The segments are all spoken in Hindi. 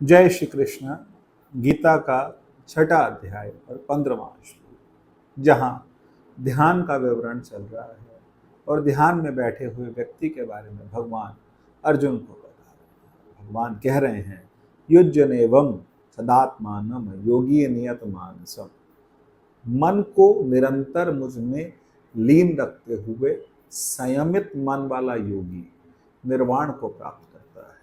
जय श्री कृष्ण। गीता का छठा अध्याय और 15वां श्लोक, जहाँ ध्यान का विवरण चल रहा है और ध्यान में बैठे हुए व्यक्ति के बारे में भगवान अर्जुन को बता रहे हैं। भगवान कह रहे हैं, युज्यनेवम सदात्मानम योगी नियत मानसम। मन को निरंतर मुझ में लीन रखते हुए संयमित मन वाला योगी निर्वाण को प्राप्त करता है।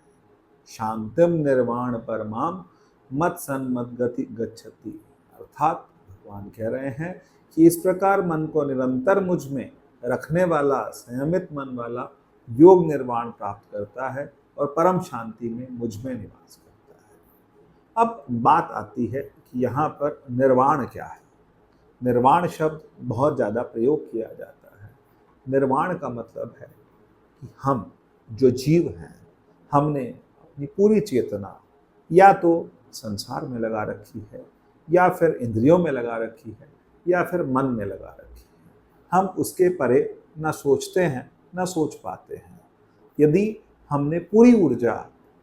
शांतिम निर्वाण परमाम मत सन्मत गति गच्छति। अर्थात भगवान कह रहे हैं कि इस प्रकार मन को निरंतर मुझ में रखने वाला संयमित मन वाला योग निर्वाण प्राप्त करता है और परम शांति में मुझ में निवास करता है। अब बात आती है कि यहाँ पर निर्वाण क्या है। निर्वाण शब्द बहुत ज़्यादा प्रयोग किया जाता है। निर्वाण का मतलब है कि हम जो जीव हैं, हमने अपनी पूरी चेतना या तो संसार में लगा रखी है, या फिर इंद्रियों में लगा रखी है, या फिर मन में लगा रखी है। हम उसके परे न सोचते हैं न सोच पाते हैं। यदि हमने पूरी ऊर्जा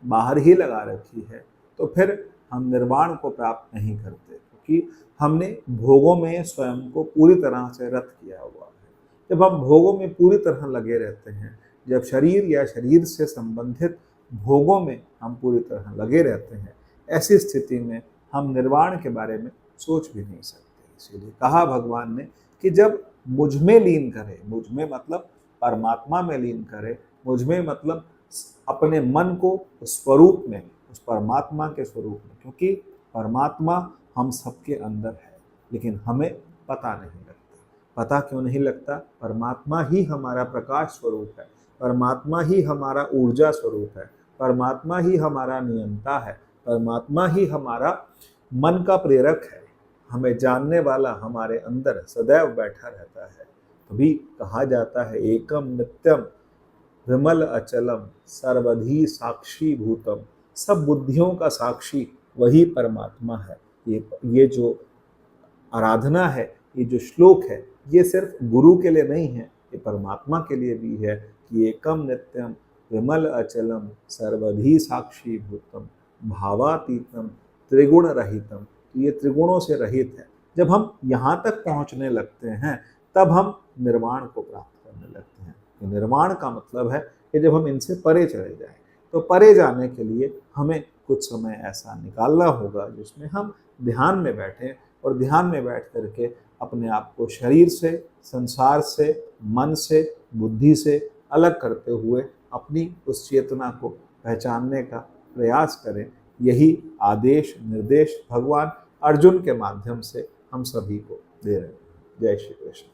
बाहर ही लगा रखी है तो फिर हम निर्वाण को प्राप्त नहीं करते, क्योंकि हमने भोगों में स्वयं को पूरी तरह से रत किया हुआ है। जब हम भोगों में पूरी तरह लगे रहते हैं, जब शरीर या शरीर से संबंधित भोगों में हम पूरी तरह लगे रहते हैं, ऐसी स्थिति में हम निर्वाण के बारे में सोच भी नहीं सकते। इसीलिए कहा भगवान ने कि जब मुझ में लीन करे, मुझ में मतलब परमात्मा में लीन करे, मुझ में मतलब अपने मन को उस स्वरूप में, उस परमात्मा के स्वरूप में, क्योंकि परमात्मा हम सबके अंदर है लेकिन हमें पता नहीं लगता। पता क्यों नहीं लगता? परमात्मा ही हमारा प्रकाश स्वरूप है, परमात्मा ही हमारा ऊर्जा स्वरूप है, परमात्मा ही हमारा नियंता है, परमात्मा ही हमारा मन का प्रेरक है। हमें जानने वाला हमारे अंदर सदैव बैठा रहता है। तभी कहा जाता है, एकम नित्यम विमल अचलम सर्वधी साक्षी भूतम। सब बुद्धियों का साक्षी वही परमात्मा है। ये जो आराधना है, ये जो श्लोक है, ये सिर्फ गुरु के लिए नहीं है, ये परमात्मा के लिए भी है कि एकम नित्यम विमल अचलम सर्वधी साक्षी भूतम भावातीतम त्रिगुण रहितम। तो ये त्रिगुणों से रहित है। जब हम यहाँ तक पहुँचने लगते हैं तब हम निर्वाण को प्राप्त करने लगते हैं। तो निर्वाण का मतलब है कि जब हम इनसे परे चले जाएं, तो परे जाने के लिए हमें कुछ समय ऐसा निकालना होगा जिसमें हम ध्यान में बैठें और ध्यान में बैठ करके अपने आप को शरीर से, संसार से, मन से, बुद्धि से अलग करते हुए अपनी उस चेतना को पहचानने का प्रयास करें। यही आदेश निर्देश भगवान अर्जुन के माध्यम से हम सभी को दे रहे हैं। जय श्री कृष्ण।